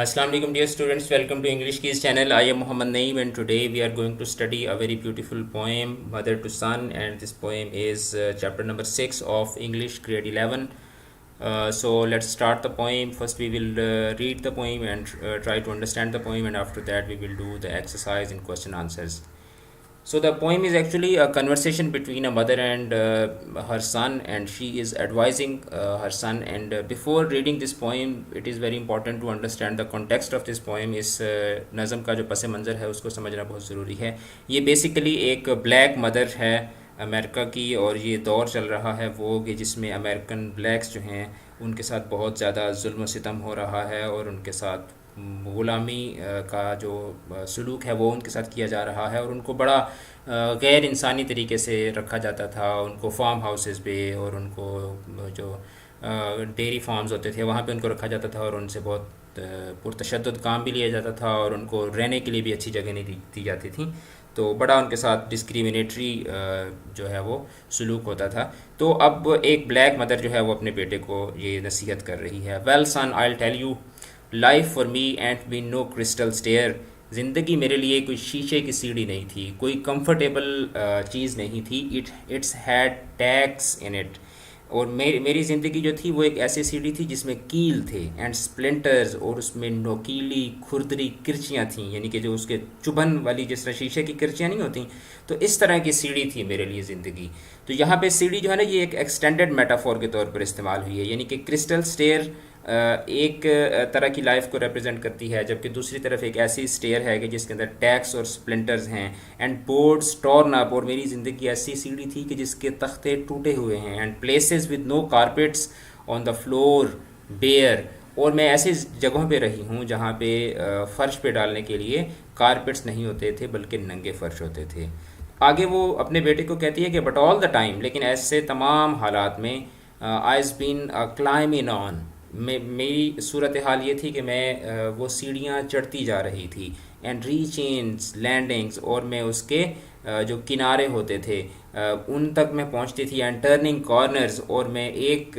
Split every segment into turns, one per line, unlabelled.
Assalamu alaikum dear students, welcome to English Keys channel. I am Muhammad Naeem and today we are going to study a very beautiful poem, Mother to Son, and this poem is chapter number 6 of English grade 11. So let's start the poem. First we will read the poem and try to understand the poem, and after that we will do the exercise in question answers. So the poem is actually a conversation between a mother and her son, and she is advising her son. And before reading this poem, it is very important to understand the context of this poem. इस नज़म का जो पस मंज़र है उसको समझना बहुत ज़रूरी है. ये बेसिकली एक ब्लैक मदर है अमेरिका की, और ये दौर चल रहा है वो कि जिसमें अमेरिकन ब्लैक्स जो हैं उनके साथ बहुत ज़्यादा जुल्म सितम हो रहा है, और उनके साथ ग़ुलामी का जो सलूक है वो उनके साथ किया जा रहा है, और उनको बड़ा गैर इंसानी तरीके से रखा जाता था. उनको फार्म हाउसेस पे और उनको जो डेयरी फार्म्स होते थे वहाँ पे उनको रखा जाता था, और उनसे बहुत पुरतशद्दुद काम भी लिया जाता था, और उनको रहने के लिए भी अच्छी जगह नहीं दी जाती थी. तो बड़ा उनके साथ डिस्क्रिमिनेटरी जो है वो सलूक होता था. तो अब एक ब्लैक मदर जो है वो अपने बेटे को ये नसीहत कर रही है. Well son, I will tell you, life for me and be no crystal stair. ज़िंदगी मेरे लिए कोई शीशे की सीढ़ी नहीं थी, कोई कंफर्टेबल चीज़ नहीं थी. It's had tax in it. और मेरी ज़िंदगी जो थी वो एक ऐसी सीढ़ी थी जिसमें कील थे एंड स्प्लिंटर्स, और उसमें नोकीली खुरदरी किरचियाँ थीं, यानी कि जो उसके चुभन वाली जिस तरह शीशे की किरचियाँ नहीं होती, तो इस तरह की सीढ़ी थी मेरे लिए ज़िंदगी. तो यहाँ पे सीढ़ी जो है ना ये एक एक्सटेंडेड मेटाफोर के तौर पर इस्तेमाल हुई है, यानी कि क्रिस्टल स्टेयर एक तरह की लाइफ को रिप्रेजेंट करती है, जबकि दूसरी तरफ एक ऐसी स्टेयर है कि जिसके अंदर टैक्स और स्प्लिंटर्स हैं एंड बोर्ड्स टॉर्न अप. और मेरी ज़िंदगी ऐसी सीढ़ी थी कि जिसके तख्ते टूटे हुए हैं, and places with no carpets on the floor bare. और मैं ऐसी जगहों पे रही हूँ जहाँ पे फ़र्श पे डालने के लिए कारपेट्स नहीं होते थे बल्कि नंगे फ़र्श होते थे. आगे वो अपने बेटे को कहती है कि बट ऑल द टाइम, लेकिन ऐसे तमाम हालात में I has been climbing on. मेरी सूरत हाल ये थी कि मैं वो सीढ़ियाँ चढ़ती जा रही थी, एंड रीचेंस लैंडिंग्स, और मैं उसके जो किनारे होते थे उन तक मैं पहुंचती थी, एंड टर्निंग कॉर्नर्स, और मैं एक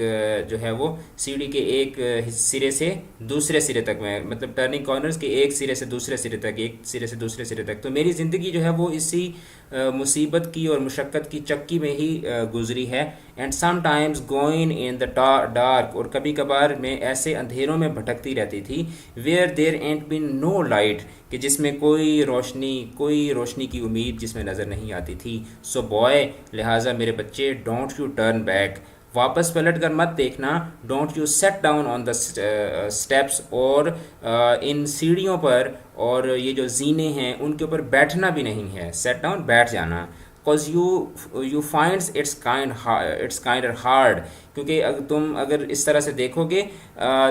जो है वो सीढ़ी के एक सिरे से दूसरे सिरे तक, मैं मतलब टर्निंग कॉर्नर्स के एक सिरे से दूसरे सिरे तक, एक सिरे से दूसरे सिरे तक. तो मेरी ज़िंदगी जो है वो इसी मुसीबत की और मुशक्क़त की चक्की में ही गुजरी है. And sometimes going in the dark, और कभी कभार मैं ऐसे अंधेरों में भटकती रहती थी, where there and been no light, कि जिसमें कोई रोशनी की उम्मीद जिसमें नज़र नहीं आती थी. सो बॉय, लिहाजा मेरे बच्चे, डोंट यू टर्न बैक, वापस पलट कर मत देखना. Don't you set down on the steps, और इन सीढ़ियों पर और ये जो जीने हैं उनके ऊपर बैठना भी नहीं है. सेट डाउन, बैठ जाना. Because you finds it's kind hard, क्योंकि तुम अगर इस तरह से देखोगे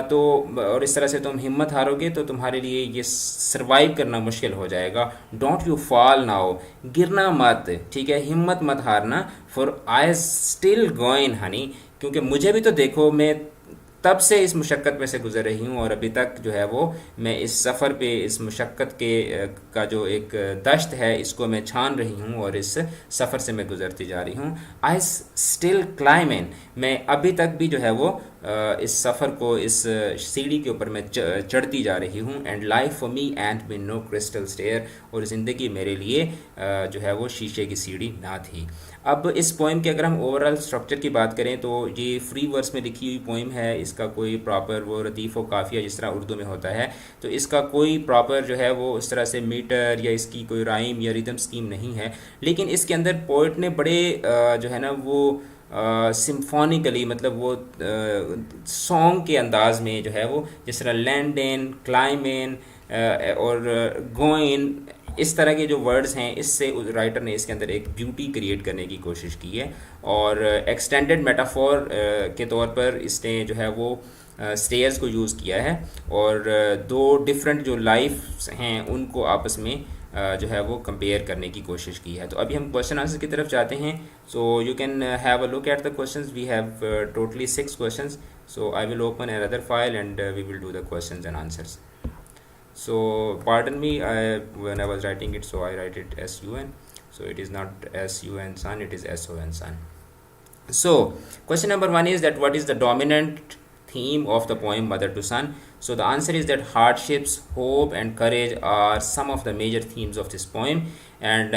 तो और इस तरह से तुम हिम्मत हारोगे तो तुम्हारे लिए ये सरवाइव करना मुश्किल हो जाएगा. डोंट यू फॉल नाउ, गिरना मत, ठीक है, हिम्मत मत हारना. For I still going Honey, क्योंकि मुझे भी तो देखो, मैं तब से इस मुशक्क़त में से गुज़र रही हूँ, और अभी तक जो है वो मैं इस सफ़र पे, इस मुशक्क़त के का जो एक दश्त है इसको मैं छान रही हूँ, और इस सफ़र से मैं गुज़रती जा रही हूँ. आई स्टिल क्लाइमिंग, मैं अभी तक भी जो है वो इस सफ़र को, इस सीढ़ी के ऊपर मैं चढ़ती जा रही हूँ. And life for me and been no crystal stair, और ज़िंदगी मेरे लिए जो है वो शीशे की सीढ़ी ना थी. अब इस पोइम के अगर हम ओवरऑल स्ट्रक्चर की बात करें तो ये फ्री वर्स में लिखी हुई पोइम है. इसका कोई प्रॉपर वो रदीफ़ व काफ़िया जिस तरह उर्दू में होता है, तो इसका कोई प्रॉपर जो है वो उस तरह से मीटर या इसकी कोई राइम या रिदम स्कीम नहीं है. लेकिन इसके अंदर पोइट ने बड़े जो है ना वो सिम्फोनिकली, मतलब वो सॉन्ग के अंदाज में जो है वो, जिस तरह लैंड इन, क्लाइम इन और गोइन, इस तरह के जो वर्ड्स हैं, इससे राइटर ने इसके अंदर एक ब्यूटी क्रिएट करने की कोशिश की है. और एक्सटेंडेड मेटाफोर के तौर पर इसने जो है वो स्टेयर्स को यूज़ किया है, और दो डिफरेंट जो लाइफ्स हैं उनको आपस में जो है वो कंपेयर करने की कोशिश की है. तो अभी हम क्वेश्चन आंसर की तरफ जाते हैं. So you can have a look at the questions. We have totally 6 questions. So I will open another file and we will do the questions and answers. So pardon me, when I was writing it, so I write it sun, so it is not sun son, it is son son. So question number 1 is that what is the dominant theme of the poem Mother to Son? So the answer is that hardships, hope, and courage are some of the major themes of this poem. And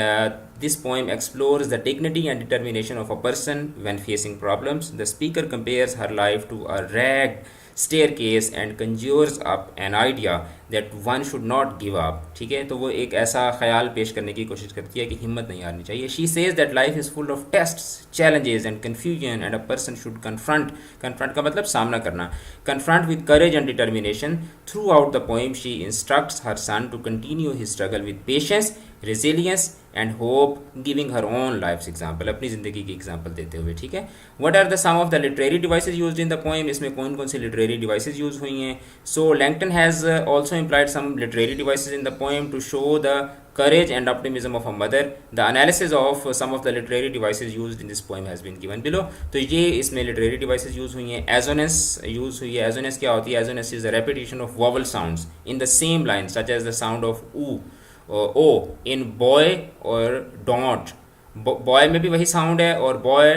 this poem explores the dignity and determination of a person when facing problems. The speaker compares her life to a ragged staircase and conjures up an idea that one should not give up. ठीक है, तो वो एक ऐसा ख्याल पेश करने की कोशिश करती है कि हिम्मत नहीं हारनी चाहिए. She says that life is full of tests, challenges and confusion and a person should confront का मतलब सामना करना, confront with courage and determination. Throughout the poem she instructs her son to continue his struggle with patience, resilience and hope, giving her own life's example, अपनी ज़िंदगी की example देते हुए. ठीक है, what are the some of the literary devices used in the poem? इसमें कौन कौन सी literary devices यूज़ हुई हैं? So Langton has also employed some literary devices in the poem to show the courage and optimism of a mother. The analysis of some of the literary devices used in this poem has been given below. तो ये इसमें literary devices use हुई हैं. Assonance use हुई है. Assonance क्या होती है? Assonance is the repetition of vowel sounds in the same line, such as the sound of oo, o in boy और don't. Boy में भी वही sound है और boy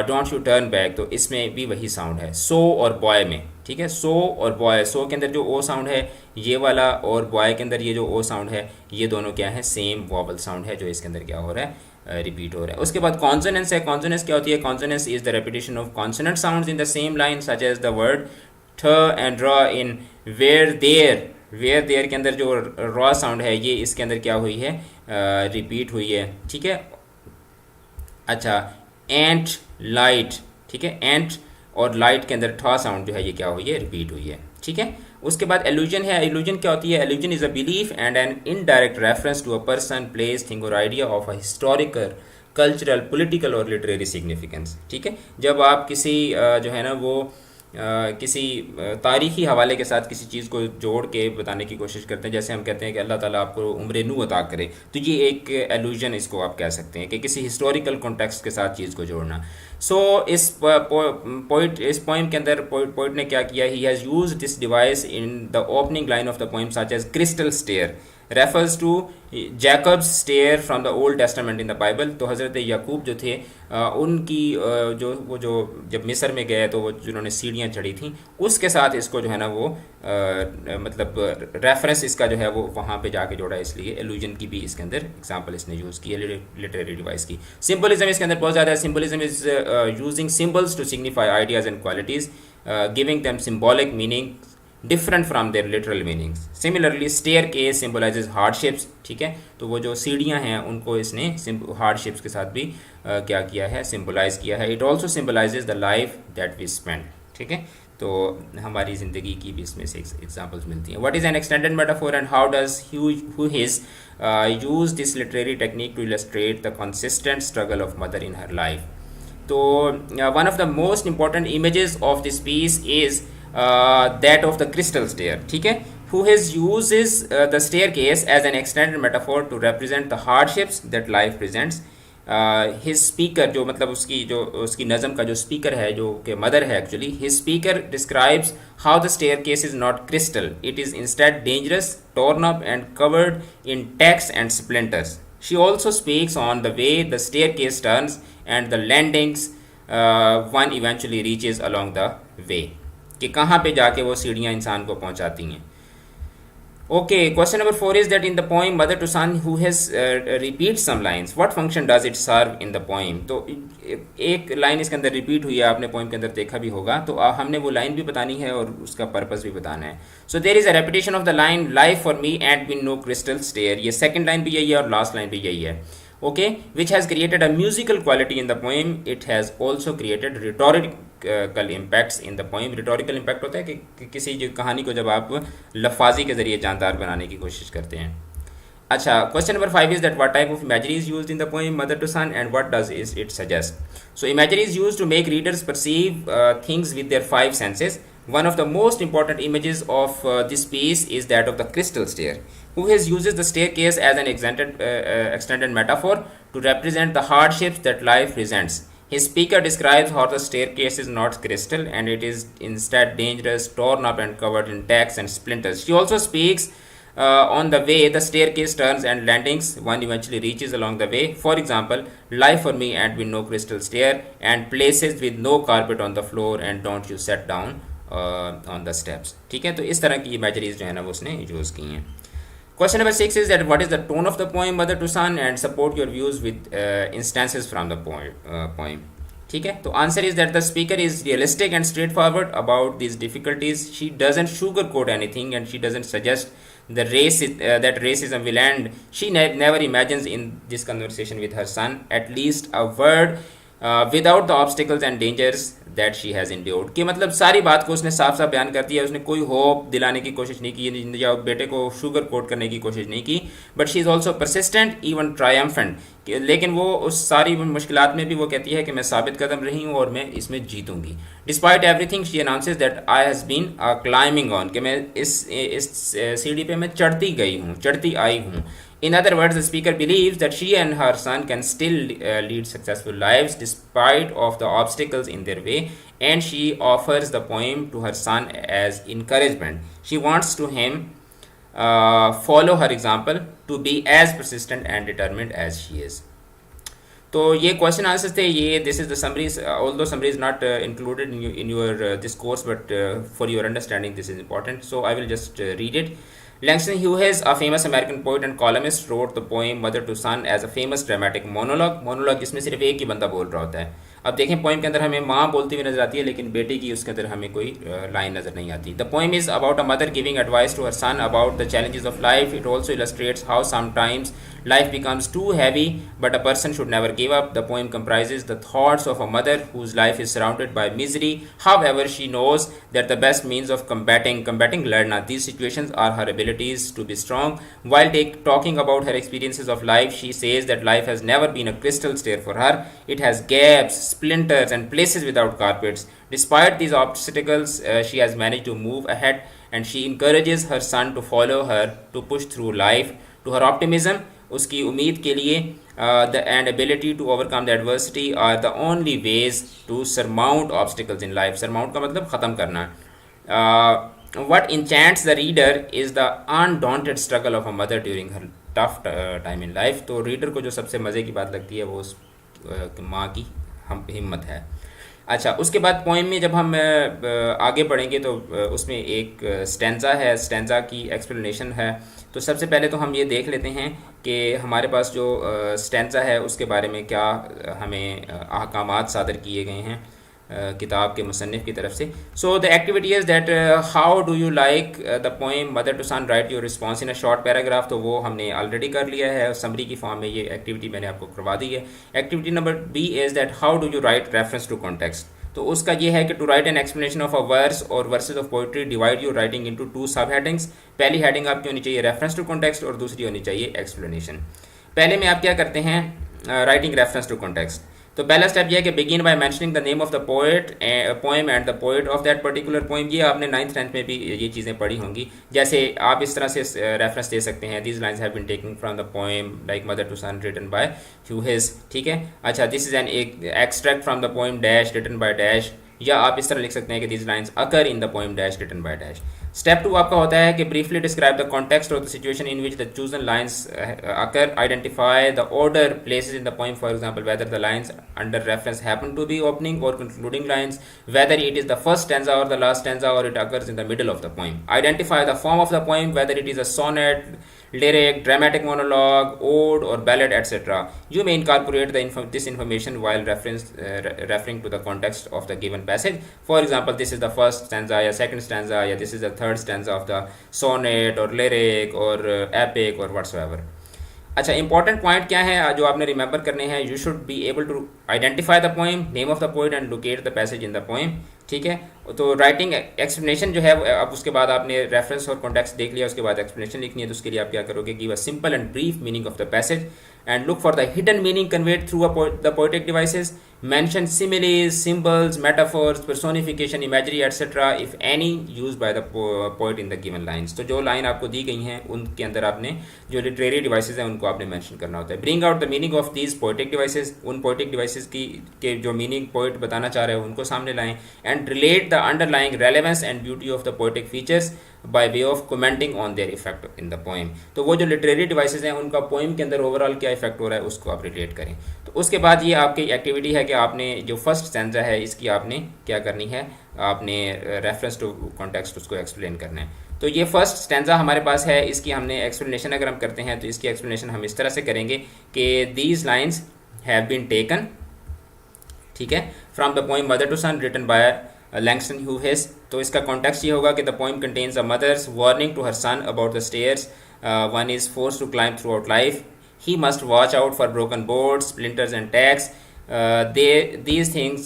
don't you turn back, तो इसमें भी वही sound है. So और boy में, ठीक है, so और boy. so के अंदर जो o sound है ये वाला और boy के अंदर ये जो o sound है ये दोनों क्या है? सेम vowel sound है जो इसके अंदर क्या हो रहा है? रिपीट हो रहा है. उसके बाद कॉन्सोनेंस है. कॉन्सोनेंस क्या होती है? Consonance is the repetition of consonant sounds in the same line, such as the word ठ एंड र इन वेयर देयर के अंदर जो रॉ साउंड है ये इसके अंदर क्या हुई है? रिपीट हुई है. ठीक है, अच्छा, एंट लाइट, ठीक है, एंट और लाइट के अंदर ठ साउंड जो है ये क्या हुई है? रिपीट हुई है. ठीक है, उसके बाद एल्यूजन है. एल्यूजन क्या होती है? Allusion is a belief and an indirect reference to a person, place, thing और idea of a historical, cultural, political और लिटरेरी सिग्निफिकेंस. ठीक है, जब आप किसी जो है ना वो किसी तारीख़ी हवाले के साथ किसी चीज़ को जोड़ के बताने की कोशिश करते हैं, जैसे हम कहते हैं कि अल्लाह ताला आपको उम्र नू अता करे, तो ये एक एलूजन इसको आप कह सकते हैं कि किसी हिस्टोरिकल कॉन्टेक्स्ट के साथ चीज़ को जोड़ना. सो इस पोइम के अंदर पोइट ने क्या किया? He has use this device in the opening line of the poem such as crystal stair refers to Jacob's stair from the Old Testament in the Bible. तो हज़रत याकूब जो थे उनकी जो जब मिस्र में गए तो वो जिन्होंने सीढ़ियाँ चढ़ी थी उसके साथ इसको जो है ना वो मतलब रेफरेंस इसका जो है वो वहाँ पे जाके जोड़ा, इसलिए एलूजन की भी इसके अंदर एग्जांपल इसने यूज़ की है लिटरेरी डिवाइस की. सिंबलिज्म इसके अंदर बहुत ज़्यादा है. Symbolism is using symbols to signify ideas and qualities, giving them symbolic meaning different from their literal meanings. Similarly, staircase symbolizes hardships. ठीक है, तो वो जो सीढ़ियाँ हैं उनको इसने hardships के साथ भी क्या किया है? सिम्बलाइज किया है. It also symbolizes the life that we spend. ठीक है, तो हमारी ज़िंदगी की भी इसमें से एग्जाम्पल्स मिलती हैं. What is an extended metaphor and how does Hughes use this literary technique to illustrate the consistent struggle of mother in her life? तो one of the most important images of this piece is that of the crystal stair. ठीक है, who has uses the staircase as an extended metaphor to represent the hardships that life presents. His speaker जो मतलब उसकी नज़म का जो speaker है जो कि मदर है actually, his speaker describes how the staircase is not crystal, it is instead dangerous, torn up and covered in tacks and splinters. She also speaks on the way the staircase turns and the landings one eventually reaches along the way, कि कहाँ पे जाके वो सीढ़ियाँ इंसान को पहुँचाती हैं. Okay, question number 4 is that in the poem mother to Son who has repeat some lines, what function does it serve in the poem. तो एक लाइन इसके अंदर रिपीट हुई है, आपने पोइम के अंदर देखा भी होगा, तो हमने वो लाइन भी बतानी है और उसका पर्पस भी बताना है. So there is a repetition of the line life for me and been no crystal stair. ये सेकेंड लाइन भी यही है और लास्ट लाइन भी यही है. Okay, which has created a musical quality in the poem. It has also created rhetorical impacts in the poem. Rhetorical impact होता है कि किसी जो कहानी को जब आप लफाजी के ज़रिए जानदार बनाने की कोशिश करते हैं. अच्छा, question number 5 is that what type of imagery is used in the poem Mother to Son and what does it suggest. So imagery is used to make readers perceive things with their 5 senses. One of the most important images of this piece is that of the crystal stair. Who has uses the staircase as an extended metaphor to represent the hardships that life presents. His speaker describes how the staircase is not crystal and it is instead dangerous, torn up and covered in tacks and splinters. She also speaks On the way, the staircase turns and landings one eventually reaches along the way. For example, life for me and with no crystal stair, and places with no carpet on the floor, and don't you sit down on the steps. ठीक है, तो इस तरह की imageries जो है ना वो उसने यूज़ की हैं. Question number 6 is that what is the tone of the poem Mother to Son, and support your views with instances from the poem. ठीक है, तो answer is that the speaker is realistic and straight forward about this difficulties. She doesn't sugar coat anything and she doesn't suggest the that racism will end. She never imagines in this conversation with her son at least a word without the obstacles and dangers that she has endured. कि मतलब सारी बात को उसने साफ साफ बयान कर दिया. उसने कोई होप दिलाने की कोशिश नहीं की या बेटे को शुगर कोट करने की कोशिश नहीं की. But she is also persistent even triumphant. लेकिन वो उस सारी मुश्किलात में भी वो कहती है कि मैं साबित कदम रही हूँ और मैं इसमें जीतूंगी. Despite everything she announces that I has been climbing on, कि मैं इस सीढ़ी पे मैं चढ़ती गई हूँ, चढ़ती आई हूँ. In other words, the speaker believes that she and her son can still lead successful lives despite of the obstacles in their way, and she offers the poem to her son as encouragement. She wants to him follow her example to be as persistent and determined as she is. तो ये question answers थे. ये this is the summaries, although summary is not included in your this course, but for your understanding this is important. So I will just read it. Langston Hughes, a famous American poet and columnist, wrote the poem Mother to Son as a famous dramatic monologue जिसमें सिर्फ एक ही बंदा बोल रहा होता है. अब देखें पोइम के अंदर हमें माँ बोलती हुई नजर आती है, लेकिन बेटे की उसके अंदर हमें कोई लाइन नजर नहीं आती. The poem is about a mother giving advice to her son about the challenges of life. It also illustrates how sometimes life becomes too heavy, but a person should never give up. The poem comprises the thoughts of a mother whose life is surrounded by misery. However, she knows that the best means of combating ladna these situations are her abilities to be strong. While talking about her experiences of life, she says that life has never been a crystal stair for her. It has gaps, splinters, and places without carpets. Despite these obstacles, she has managed to move ahead, and she encourages her son to follow her, to push through life. To her optimism, उसकी उम्मीद के लिए the end ability to overcome the adversity are the only ways to surmount obstacles in life. Surmount का मतलब ख़त्म करना. What enchants the reader is the undaunted struggle of a mother during her tough time in life. तो reader को जो सबसे मज़े की बात लगती है वो उस माँ की हिम्मत है. अच्छा, उसके बाद पोइम में जब हम आगे बढ़ेंगे तो उसमें एक स्टैंजा है. स्टैंजा की एक्सप्लेनेशन है. तो सबसे पहले तो हम ये देख लेते हैं कि हमारे पास जो स्टैंजा है उसके बारे में क्या हमें अहकामात सादर किए गए हैं किताब के मुसन्निफ़ की तरफ से. So the activity is that how do you like the poem Mother to Son, write your response in a short paragraph. तो वो हमने ऑलरेडी कर लिया है. समरी की फॉर्म में ये एक्टिविटी मैंने आपको करवा दी है. Activity number B is that how do you write reference to context. तो उसका ये है कि to write an explanation of a verse और verses of poetry divide your writing into 2 sub headings. पहली हेडिंग आपकी होनी चाहिए रेफरेंस टू कॉन्टेक्स्ट और दूसरी होनी चाहिए एक्सप्लेनेशन. पहले में आप क्या करते हैं, राइटिंग रेफरेंस टू कॉन्टेक्स्ट. तो पहला स्टेप यह है कि begin by mentioning the name of the poem and the poet of that particular poem. ये आपने 9th 10th में भी ये चीज़ें पढ़ी होंगी. जैसे आप इस तरह से रेफरेंस दे सकते हैं, these lines have been taken from the poem like mother to son written by Hughes. ठीक है. अच्छा, this is an extract from the poem dash written by dash, या आप इस तरह लिख सकते हैं कि these lines occur in the poem dash written by dash. Step 2 आपका होता है कि briefly describe the context of the situation in which the chosen lines occur. Identify the order places in the poem, for example whether the lines under reference happen to be opening और concluding lines, whether it is the first stanza और the last stanza और it occurs in the middle of the poem. Identify the form of the poem, whether it is a sonnet, lyric, dramatic monologue, ode or ballad, etc. You may incorporate this information while referring to the context of the given passage. For example, this is the first stanza या second stanza या this is the third stanza of the sonnet or lyric or epic or whatsoever. अच्छा, important point क्या है जो आपने remember करने हैं. You should be able to identify the poem, name of the poet and locate the passage in the poem. ठीक है. तो राइटिंग एक्सप्लेनेशन जो है अब उसके बाद आपने रेफरेंस और कॉन्टेक्स्ट देख लिया, उसके बाद एक्सप्लेनेशन लिखनी है. तो उसके लिए आप क्या करोगे, give a simple and brief meaning of the passage and look for the hidden meaning conveyed through the poetic devices. Mention similes, symbols, metaphors, personification, imagery etcetera if any use by the poet in the given lines. तो जो line आपको दी गई हैं उनके अंदर आपने जो literary devices हैं उनको आपने मेंशन करना होता है. Bring out the meaning of these poetic devices. उन पोएटिक डिवाइसेज की के जो मीनिंग पोएट बताना चाह रहे हैं उनको सामने लाएं. And relate the underlying relevance and beauty of the poetic features. By way of commenting on their effect in the poem. तो वो जो लिटरेरी डिवाइसेस हैं उनका पोएम के अंदर ओवरऑल क्या इफेक्ट हो रहा है उसको आप रिलेट करें। तो उसके बाद ये आपकी एक्टिविटी है कि आपने जो फर्स्ट स्टैंजा है इसकी आपने क्या करनी है, आपने रेफरेंस टू कॉन्टेक्स्ट उसको एक्सप्लेन करना है। तो ये फर्स्ट स्टैंजा हमारे पास है, इसकी हमने एक्सप्लेनेशन अगर हम करते हैं तो इसकी एक्सप्लेनेशन हम इस तरह से करेंगे कि these lines have been taken, ठीक है, from the poem mother to son written by Langston Hughes. तो इसका कॉन्टेक्स्ट ये होगा कि the poem contains a mother's warning to her son about the stairs one is force to climb throughout life. He must watch out for broken boards, splinters and tacks. These things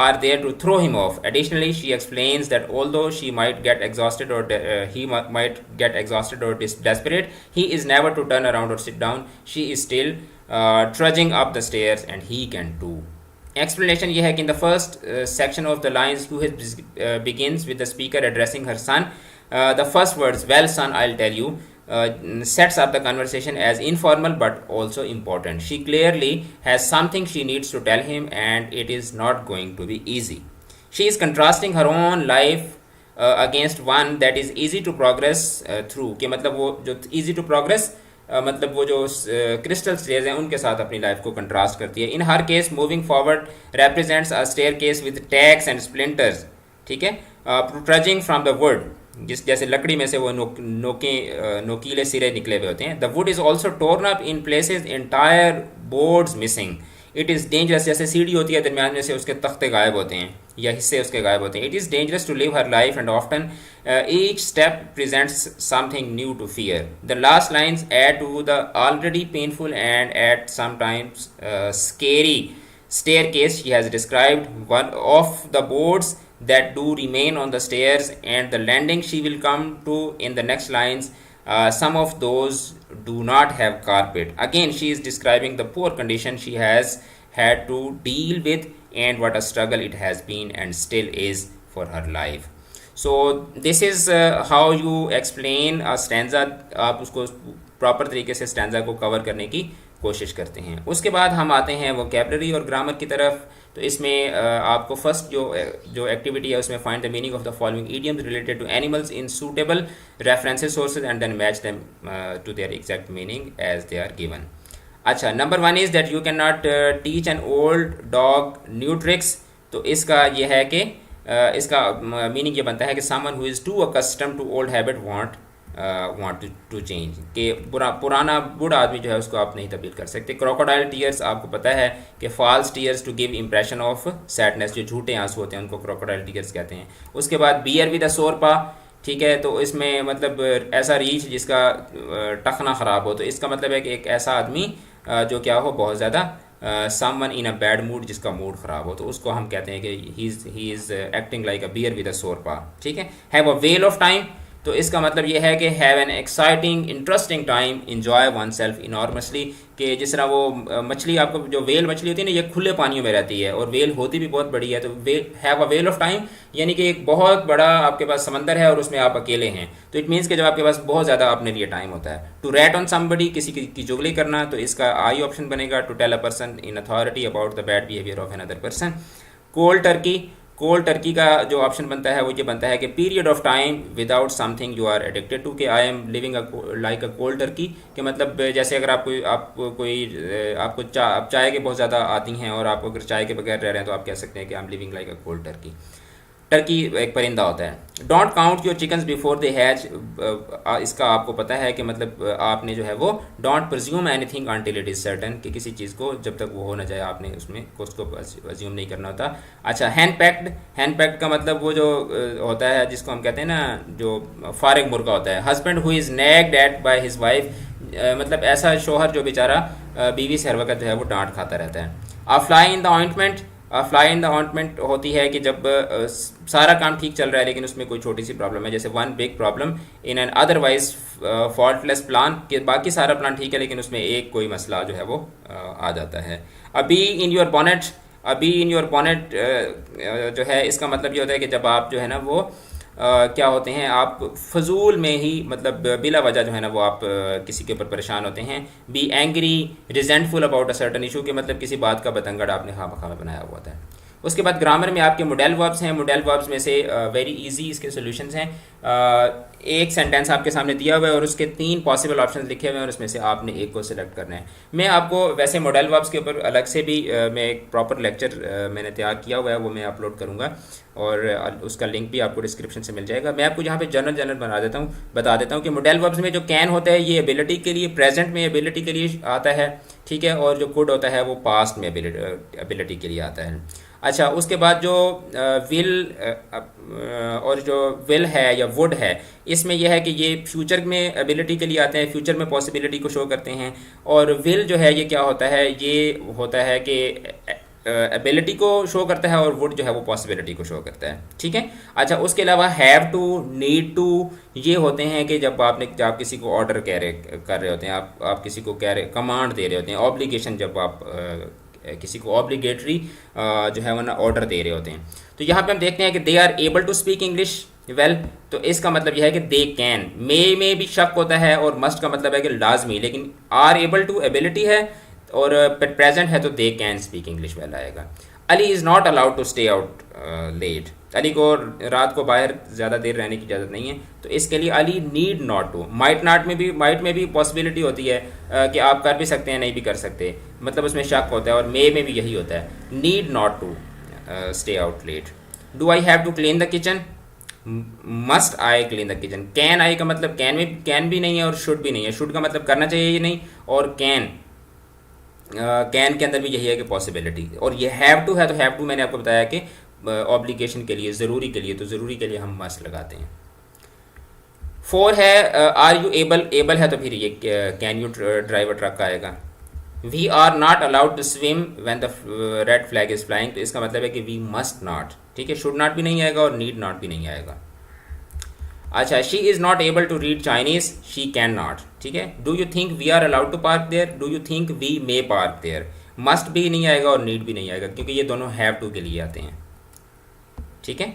are there to throw him off. Additionally, she explains that although she might get exhausted or he might get exhausted or desperate, he is never to turn around or sit down. She is still trudging up the stairs and he can too. Explanation ये है कि in the first section of the lines, begins with the speaker addressing her son. The first words, "Well, son, I'll tell you," sets up the conversation as informal but also important. She clearly has something she needs to tell him and it is not going to be easy. She is contrasting her own life against one that is easy to progress through. कि मतलब वो जो easy to progress मतलब वो जो crystal stairs हैं उनके साथ अपनी लाइफ को कंट्रास्ट करती है। In her case moving forward represents a staircase with tacks and splinters, ठीक है, ट्रजिंग फ्रॉम द वुड, जैसे लकड़ी में से वो नोकीले सिरे निकले हुए होते हैं। The wood is also torn up in places, entire boards missing. It is dangerous, जैसे सीढ़ी होती है दरमियान में से उसके तख्ते गायब होते हैं या हिस्से उसके गायब होते हैं। It is dangerous to live her life and often each step presents something new to fear. The last lines add to the already painful and at sometimes scary staircase she has described. One of the boards that do remain on the stairs and the landing she will come to in the next lines, some of those do not have carpet. Again she is describing the poor condition she has had to deal with and what a struggle it has been and still is for her life. So this is how you explain a stanza. आप उसको proper तरीके से stanza को cover करने की कोशिश करते हैं। उसके बाद हम आते हैं वोकैबलरी और ग्रामर की तरफ। तो इसमें आपको फर्स्ट जो एक्टिविटी है उसमें find the meaning of the following idioms related to animals in suitable references sources and then match them to their exact meaning as they are given. अच्छा, number 1 is that you can not teach an old dog new tricks. तो इसका ये है कि इसका meaning ये बनता है कि someone who is too accustomed to old habit want to change, कि पुराना बूढ़ा आदमी जो है उसको आप नहीं तब्दील कर सकते। क्रोकोडाइल टीयर्स, आपको पता है कि false tears to give impression of sadness, जो झूठे आंसू होते हैं उनको क्रोकोडाइल टीयर्स कहते हैं। उसके बाद बियर विद अ सोर पा, ठीक है, तो इसमें मतलब ऐसा रीछ जिसका टखना ख़राब हो, तो इसका मतलब है कि एक ऐसा आदमी जो क्या हो, बहुत ज़्यादा someone in a bad mood, जिसका मूड ख़राब हो, तो उसको हम कहते हैं कि he is acting like a bear with a सोर पा, ठीक है। Have a well of time, तो इसका मतलब ये है कि have an exciting interesting time, enjoy one self enormously, कि जिस तरह वो मछली, आपको जो वेल मछली होती है ना, ये खुले पानियों में रहती है और वेल होती भी बहुत बड़ी है। तो have a well of time यानी कि एक बहुत बड़ा आपके पास समंदर है और उसमें आप अकेले हैं, तो इट मीन्स कि जब आपके पास बहुत ज़्यादा अपने लिए टाइम होता है। टू रैट ऑन समबडी, किसी की चुगली करना, तो इसका आई ऑप्शन बनेगा। To tell a person in authority about the bad behaviour of another person. Cold turkey, cold turkey का जो ऑप्शन बनता है वो ये बनता है कि period of time without something you are addicted to, कि I am living like a cold turkey, कि मतलब जैसे अगर आपको चाय के बहुत ज़्यादा आती हैं और आप अगर चाय के बगैर रह रहे हैं तो आप कह सकते हैं कि I am living like a cold Turkey. Turkey एक परिंदा होता है। Don't count your chickens before they hatch, इसका आपको पता है कि मतलब आपने जो है वो don't presume anything until it is certain, कि किसी चीज़ को जब तक वो हो ना जाए आपने उसमें उसको अज्यूम नहीं करना होता। अच्छा, हैंड पैक्ड का मतलब वो जो होता है जिसको हम कहते हैं ना, जो फारिग मुर्गा होता है। Husband who is nagged at by his wife, मतलब ऐसा शोहर जो बेचारा बीवी से हर वक्त जो है वो डांट खाता रहता है। अ fly in the ointment, fly in the ointment होती है कि जब सारा काम ठीक चल रहा है लेकिन उसमें कोई छोटी सी प्रॉब्लम है, जैसे one big problem in an otherwise faultless plan, कि बाकी सारा प्लान ठीक है लेकिन उसमें एक कोई मसला जो है वो आ जाता है। अभी इन योर बॉनेट, अभी इन योर बॉनेट जो है इसका मतलब ये होता है कि जब आप जो है ना वो क्या होते हैं, आप फजूल में ही मतलब बिला वजह जो है ना वो आप किसी के ऊपर परेशान होते हैं। Be angry resentful about a certain issue, के मतलब किसी बात का बतंगड़ आपने खामखा में बनाया हुआ होता है। उसके बाद ग्रामर में आपके मॉडल वर्ब्स हैं। मॉडल वर्ब्स में से वेरी इजी इसके सॉल्यूशंस हैं। एक सेंटेंस आपके सामने दिया हुआ है और उसके 3 पॉसिबल ऑप्शन लिखे हुए हैं और उसमें से आपने एक को सिलेक्ट करना है। मैं आपको वैसे मॉडल वर्ब्स के ऊपर अलग से भी मैं एक प्रॉपर लेक्चर मैंने तैयार किया हुआ है, वो मैं अपलोड करूँगा और उसका लिंक भी आपको डिस्क्रिप्शन से मिल जाएगा। मैं आपको यहाँ पे जनरल बता देता हूँ कि मॉडल वर्ब्स में जो कैन होता है ये एबिलिटी के लिए, प्रेजेंट में एबिलिटी के लिए आता है, ठीक है, और जो कुड होता है वो पास्ट में एबिलिटी के लिए आता है। अच्छा, उसके बाद जो विल और जो विल है या वुड है, इसमें यह है कि ये फ्यूचर में एबिलिटी के लिए आते हैं, फ्यूचर में पॉसिबिलिटी को शो करते हैं। और विल जो है ये क्या होता है, ये होता है कि एबिलिटी को शो करता है और वुड जो है वो पॉसिबिलिटी को शो करता है, ठीक है। अच्छा, उसके अलावा हैव टू, नीड टू, ये होते हैं कि जब आप किसी को ऑर्डर कर रहे होते हैं, आप किसी को कमांड दे रहे होते हैं, ऑब्लिगेशन, जब आप किसी को ऑब्लिगेटरी जो है वो ना ऑर्डर दे रहे होते हैं। तो यहाँ पे हम देखते हैं कि they are able to speak English well, तो इसका मतलब यह है कि दे कैन। मे में भी शक होता है और मस्ट का मतलब है कि लाजमी, लेकिन आर एबल टू एबिलिटी है और प्रेजेंट है तो they can speak English well आएगा। Ali is not allowed to stay out late, Ali को रात को बाहर ज़्यादा देर रहने की इजाज़त नहीं है, तो इसके लिए Ali need not to. Might में भी पॉसिबिलिटी होती है कि आप कर भी सकते हैं, नहीं भी कर सकते, मतलब उसमें शक होता है, और मे में भी यही होता है, need not to stay out late. Do I have to clean the kitchen, must I clean the kitchen. Can I का मतलब कैन भी नहीं है और शुड भी नहीं है। शुड का मतलब करना चाहिए ये नहीं, और कैन के अंदर भी यही है कि पॉसिबिलिटी, और ये हैव टू है तो हैव टू मैंने आपको बताया कि ऑब्लिगेशन के लिए, ज़रूरी के लिए, तो ज़रूरी के लिए हम मस्ट लगाते हैं। 4 है आर यू एबल है तो फिर ये can you drive a truck आएगा। We are not allowed to swim when the red flag is flying, तो इसका मतलब है कि वी मस्ट नॉट, ठीक है। शुड नॉट भी नहीं आएगा और नीड नॉट भी नहीं आएगा। अच्छा, she is not able to read Chinese, she can not, ठीक है। Do you think we are allowed to park there, do you think we may park there. Must भी नहीं आएगा और नीड भी नहीं आएगा, क्योंकि ये दोनों हैव टू के लिए आते हैं, ठीक है।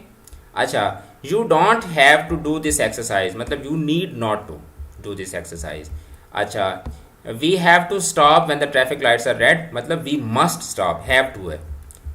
अच्छा, you don't have to do this exercise, मतलब you need not to do this exercise. अच्छा, we have to stop when the traffic lights are red, मतलब we must stop, have to है।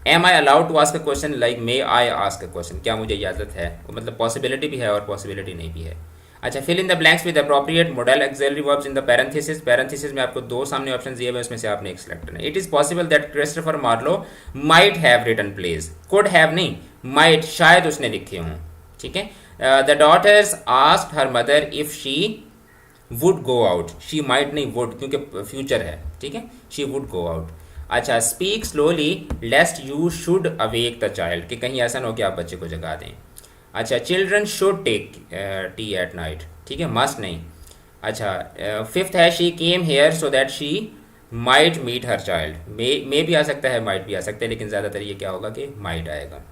Am I allowed to ask a question, like may I ask a question, क्या मुझे इजाज़त है, मतलब possibility भी है और पॉसिबिलिटी नहीं भी है। अच्छा, fill in the blanks with appropriate modal auxiliary verbs in the parenthesis. Parenthesis में आपको 2 सामने ऑप्शन दिए हुए, उसमें से आपने एक सेलेक्ट करना है। It is possible that Christopher Marlowe might have written plays, could have नहीं, माइट, शायद उसने लिखे हों, ठीक है। The daughters asked her mother if she would go out, she might नहीं, वुड, क्योंकि फ्यूचर है, ठीक है, शी वुड गो आउट। अच्छा, speak slowly lest you should awake the child, कि कहीं ऐसा ना हो कि आप बच्चे को जगा दें। अच्छा, children should take tea at night, ठीक है, मस्ट नहीं। अच्छा, 5th है she came here so that she might meet her child, may भी आ सकता है, माइट भी आ सकता है, लेकिन ज़्यादातर ये क्या होगा कि माइट आएगा।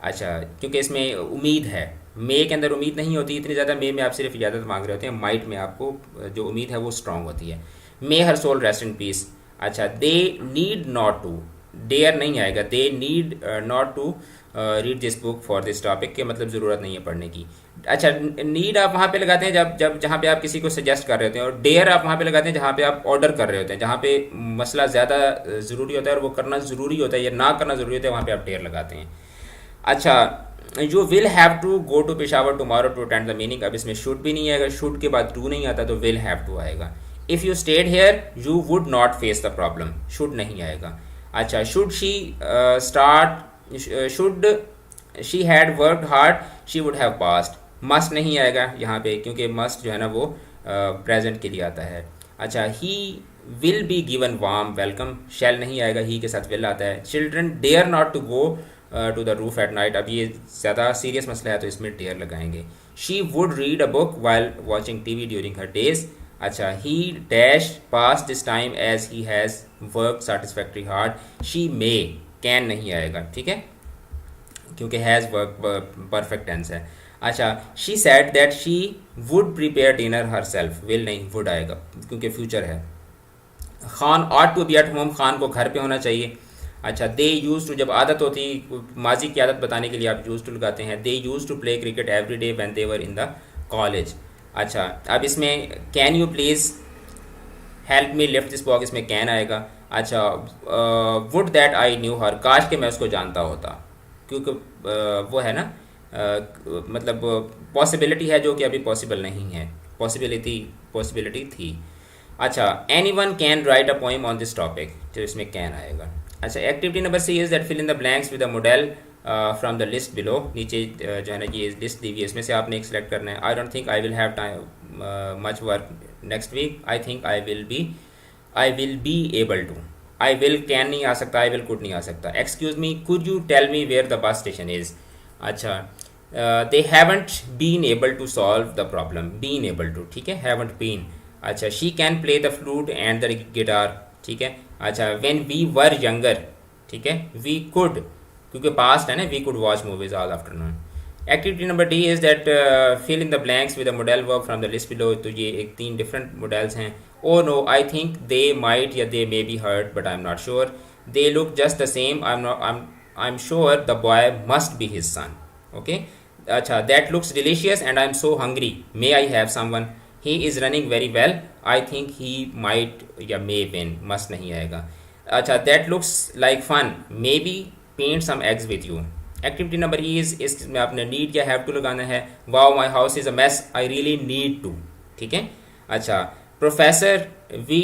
अच्छा, क्योंकि इसमें उम्मीद है, मे के अंदर उम्मीद नहीं होती इतनी ज़्यादा, मे में आप सिर्फ इजाज़त मांग रहे होते हैं, माइट में आपको जो उम्मीद है वो स्ट्रांग होती है। May her soul rest in peace. अच्छा, they need not to, dare नहीं आएगा, they need not to read this book for this topic, के मतलब ज़रूरत नहीं है पढ़ने की। अच्छा, नीड आप वहाँ पे लगाते हैं जब जहाँ पे आप किसी को सजेस्ट कर रहे होते हैं, और डेयर आप वहाँ पे लगाते हैं जहाँ पे आप ऑर्डर कर रहे होते हैं, जहाँ पे मसला ज़्यादा ज़रूरी होता है और वो करना ज़रूरी होता है या ना करना ज़रूरी होता है, वहाँ पे आप डेयर लगाते हैं। अच्छा, you will have to go to Peshawar tomorrow to attend the meeting, अब इसमें शुड भी नहीं आएगा, शुड के बाद टू नहीं आता तो विल हैव टू आएगा। If you stayed here you would not face the problem, should नहीं आएगा। अच्छा, should she should she had worked hard she would have passed, must नहीं आएगा यहाँ पे, क्योंकि मस्ट जो है ना वो प्रेजेंट के लिए आता है। अच्छा, he will be given warm welcome, shall नहीं आएगा, ही के साथ विल आता है। Children dare not to go to the roof at night, अब ये ज़्यादा सीरियस मसला है तो इसमें डेयर लगाएंगे। She would read a book while watching TV during her days. अच्छा, he dash pass this time as he has work satisfactory hard, she may, can नहीं आएगा, ठीक है, क्योंकि हैज़ वर्क परफेक्ट टेंस है। अच्छा, she said that she would prepare dinner her self, will नहीं, would आएगा क्योंकि फ्यूचर है। Khan ought to be at home, Khan को घर पे होना चाहिए। अच्छा, दे यूज़ टू, जब आदत होती, माजी की आदत बताने के लिए आप यूज़ टू लगाते हैं। They use to play cricket every day when they were in the college. अच्छा, अब इसमें can you please help me lift this box, इसमें कैन आएगा। अच्छा, would that I knew her, काश के मैं उसको जानता होता, क्योंकि वो है ना, मतलब पॉसिबिलिटी है जो कि अभी पॉसिबल नहीं है, पॉसिबिलिटी थी। अच्छा, any one can write a poem on this topic, तो इसमें कैन आएगा। अच्छा, activity number C is that fill in the blanks with a modal from the list below, नीचे जो है ना ये लिस्ट दी हुई है, इसमें से आपने एक सेलेक्ट करना है। I don't think I will have time much work next week, I think I will be able to. I will can नहीं आ सकता, आई विल कुड नहीं आ सकता। Excuse me, could you tell me where the bus station is. अच्छा, they haven't been able to solve the problem, been able to, ठीक है, haven't been. अच्छा, she can play the flute and the guitar, ठीक है। अच्छा, when we were younger, ठीक है, we could, क्योंकि पास्ट है ना, we could watch movies all afternoon. Activity number D is that fill in the blanks with a modal verb from the list below, तो ये एक 3 डिफरेंट मॉडल्स हैं। Oh no, I think they might या they may be hurt but I am not sure. They look just the same, I am sure the boy must be his son, okay. अच्छा, that looks delicious and I am so hungry, may I have someone. He is running very well, I think he might या may win, must नहीं आएगा। अच्छा, that looks like fun, may be paint some eggs with you. Activity number E is, इसमें आपने need या have to लगाना है। Wow my house is a mess, I really need to, ठीक है। अच्छा, professor we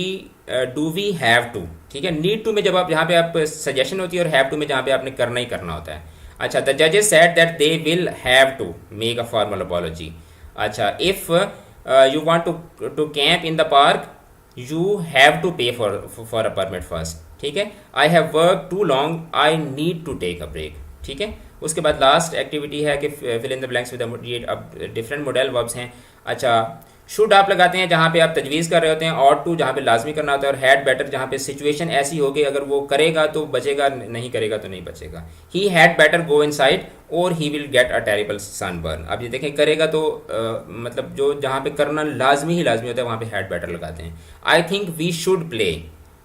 do we have to, ठीक है। नीड टू में जब आप जहाँ पे आप सजेशन होती है, और हैव टू में जहाँ पे आपने करना ही करना होता है। अच्छा, द जजेस said that they will have to make a formal apology. अच्छा, if you want to camp in the park, you have to pay for a permit first, ठीक है। I have work too long, I need to take a break, ठीक है। उसके बाद last activity है कि fill in the blanks with ये अब डिफरेंट मॉडल वर्ब्स हैं। अच्छा, शुड आप लगाते हैं जहाँ पे आप तजवीज़ कर रहे होते हैं, और टू जहाँ पे लाजमी करना होता है, और हैड बेटर जहाँ पे सिचुएशन ऐसी होगी अगर वो करेगा तो बचेगा, नहीं करेगा तो नहीं बचेगा। He had better go inside और he will get a terrible sunburn. अब ये देखें, करेगा तो मतलब जो जहाँ पे करना लाजमी होता है वहाँ पे हैड बेटर लगाते हैं। I think we should play,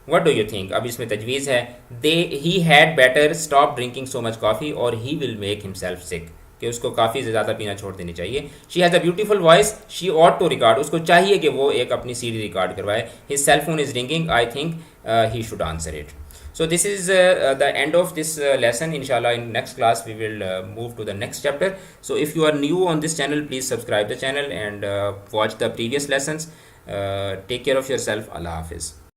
what do you think, अब इसमें तजवीज़ है। They he had better stop drinking so much coffee और he will make himself sick, कि उसको काफ़ी ज़्यादा पीना छोड़ देनी चाहिए। She has a beautiful voice, she ought to record, उसको चाहिए कि वो एक अपनी सीडी रिकॉर्ड करवाए। His cell phone is ringing, I think he should answer it. So this is the end of this lesson. Inshallah, in next class we will move to the next chapter. So if you are new on this channel, please subscribe the channel and watch the previous lessons. Take care of yourself. Allah Hafiz.